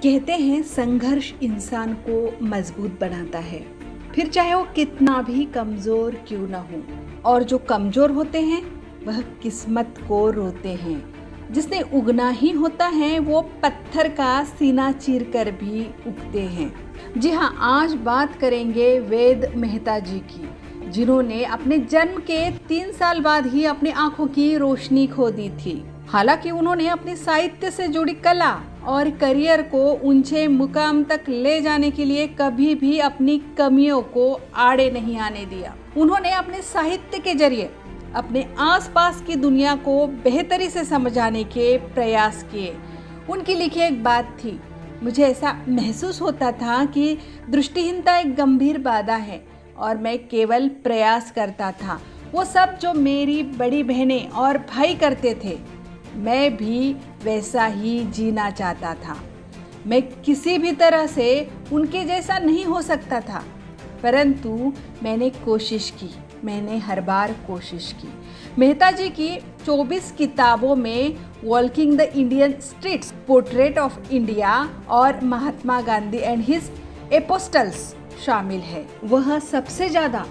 कहते हैं संघर्ष इंसान को मजबूत बनाता है, फिर चाहे वो कितना भी कमजोर क्यों ना हो। और जो कमजोर होते हैं वह किस्मत को रोते हैं। जिसने उगना ही होता है वो पत्थर का सीना चीर कर भी उगते हैं। जी हाँ, आज बात करेंगे वेद मेहता जी की, जिन्होंने अपने जन्म के 3 साल बाद ही अपनी आंखों की रोशनी खो दी थी। हालांकि उन्होंने अपनी साहित्य से जुड़ी कला और करियर को ऊंचे मुकाम तक ले जाने के लिए कभी भी अपनी कमियों को आड़े नहीं आने दिया। उन्होंने अपने साहित्य के जरिए अपने आसपास की दुनिया को बेहतरी से समझाने के प्रयास किए। उनकी लिखी एक बात थी, मुझे ऐसा महसूस होता था कि दृष्टिहीनता एक गंभीर बाधा है और मैं केवल प्रयास करता था। वो सब जो मेरी बड़ी बहनें और भाई करते थे, मैं भी वैसा ही जीना चाहता था। मैं किसी भी तरह से उनके जैसा नहीं हो सकता था, परंतु मैंने कोशिश की, मैंने हर बार कोशिश की। मेहता जी की 24 किताबों में walking the Indian streets, portrait of India और Mahatma Gandhi and his apostles शामिल है। वह सबसे ज़्यादा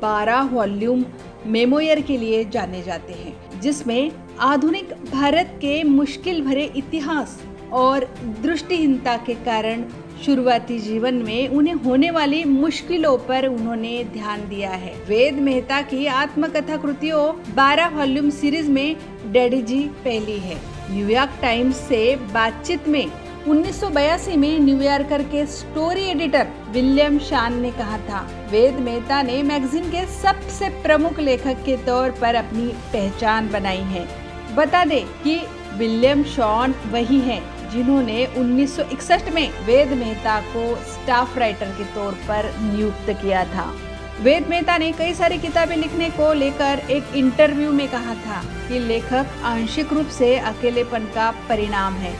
12 वॉल्यूम मेमोयर के लिए जाने जाते हैं, जिसमें आधुनिक भारत के मुश्किल भरे इतिहास और दृष्टिहीनता के कारण शुरुआती जीवन में उन्हें होने वाली मुश्किलों पर उन्होंने ध्यान दिया है। वेद मेहता की आत्मकथा कृतियों 12 वॉल्यूम सीरीज में डैडी जी पहली है। न्यूयॉर्क टाइम्स से बातचीत में 1982 में न्यूयॉर्कर के स्टोरी एडिटर विलियम शान ने कहा था, वेद मेहता ने मैगजीन के सबसे प्रमुख लेखक के तौर पर अपनी पहचान बनाई है। बता दें कि विलियम शॉन वही हैं जिन्होंने 1961 में वेद मेहता को स्टाफ राइटर के तौर पर नियुक्त किया था। वेद मेहता ने कई सारी किताबें लिखने को लेकर एक इंटरव्यू में कहा था कि लेखक आंशिक रूप से अकेलेपन का परिणाम है।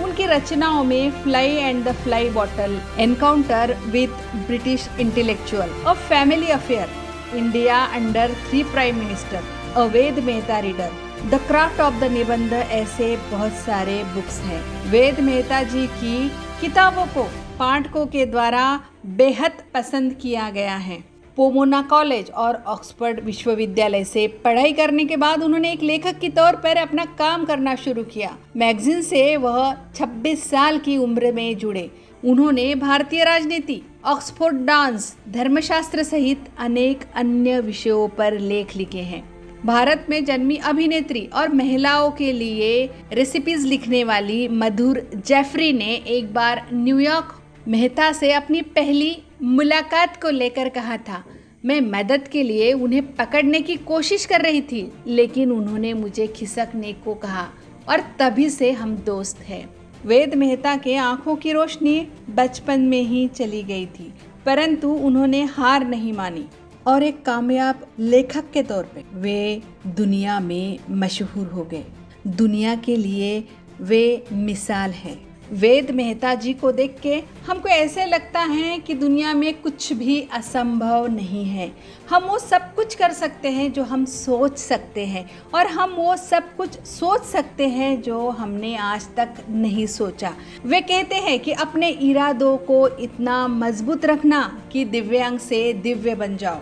उनकी रचनाओं में fly and the fly bottle, encounter with British intellectual, a family affair, India under 3 prime minister, a Ved Mehta reader, the craft of the निबंध, ऐसे बहुत सारे बुक्स हैं। वेद मेहता जी की किताबों को पाठकों के द्वारा बेहद पसंद किया गया है। पोमोना कॉलेज और ऑक्सफोर्ड विश्वविद्यालय से पढ़ाई करने के बाद उन्होंने एक लेखक के तौर पर अपना काम करना शुरू किया। मैगजीन से वह 26 साल की उम्र में जुड़े। उन्होंने भारतीय राजनीति, ऑक्सफोर्ड डांस, धर्मशास्त्र सहित अनेक अन्य विषयों पर लेख लिखे हैं। भारत में जन्मी अभिनेत्री और महिलाओं के लिए रेसिपीज लिखने वाली मधुर जेफरी ने एक बार न्यूयॉर्क मेहता से अपनी पहली मुलाकात को लेकर कहा था, मैं मदद के लिए उन्हें पकड़ने की कोशिश कर रही थी, लेकिन उन्होंने मुझे खिसकने को कहा और तभी से हम दोस्त हैं। वेद मेहता के आंखों की रोशनी बचपन में ही चली गई थी, परंतु उन्होंने हार नहीं मानी और एक कामयाब लेखक के तौर पे वे दुनिया में मशहूर हो गए। दुनिया के लिए वे मिसाल हैं। वेद मेहता जी को देख के हमको ऐसे लगता है कि दुनिया में कुछ भी असंभव नहीं है। हम वो सब कुछ कर सकते हैं जो हम सोच सकते हैं, और हम वो सब कुछ सोच सकते हैं जो हमने आज तक नहीं सोचा। वे कहते हैं कि अपने इरादों को इतना मजबूत रखना कि दिव्यांग से दिव्य बन जाओ।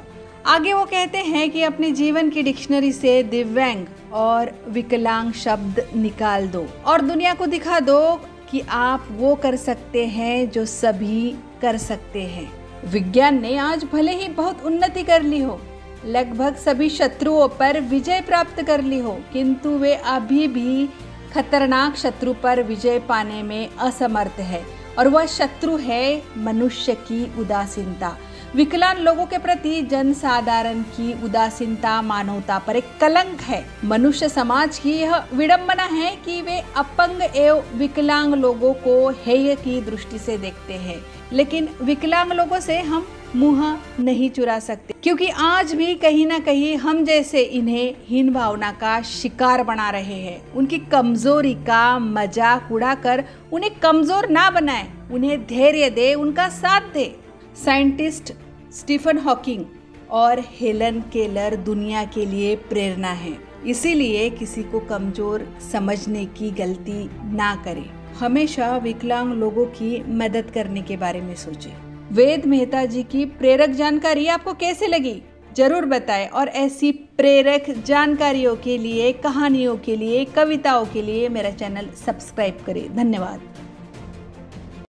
आगे वो कहते हैं कि अपने जीवन की डिक्शनरी से दिव्यांग और विकलांग शब्द निकाल दो और दुनिया को दिखा दो कि आप वो कर सकते हैं जो सभी कर सकते हैं। विज्ञान ने आज भले ही बहुत उन्नति कर ली हो, लगभग सभी शत्रुओं पर विजय प्राप्त कर ली हो, किंतु वे अभी भी खतरनाक शत्रु पर विजय पाने में असमर्थ है, और वह शत्रु है मनुष्य की उदासीनता। विकलांग लोगों के प्रति जनसाधारण की उदासीनता मानवता पर एक कलंक है। मनुष्य समाज की यह विडंबना है कि वे अपंग एवं विकलांग लोगों को हेय की दृष्टि से देखते हैं, लेकिन विकलांग लोगों से हम मुंह नहीं चुरा सकते, क्योंकि आज भी कहीं ना कहीं हम जैसे इन्हें हीन भावना का शिकार बना रहे हैं। उनकी कमजोरी का मजाक उड़ाकर उन्हें कमजोर ना बनाए, उन्हें धैर्य दे, उनका साथ दे। साइंटिस्ट स्टीफन हॉकिंग और हेलन केलर दुनिया के लिए प्रेरणा है, इसीलिए किसी को कमजोर समझने की गलती ना करें। हमेशा विकलांग लोगों की मदद करने के बारे में सोचें। वेद मेहता जी की प्रेरक जानकारी आपको कैसे लगी जरूर बताएं और ऐसी प्रेरक जानकारियों के लिए, कहानियों के लिए, कविताओं के लिए मेरा चैनल सब्सक्राइब करें। धन्यवाद।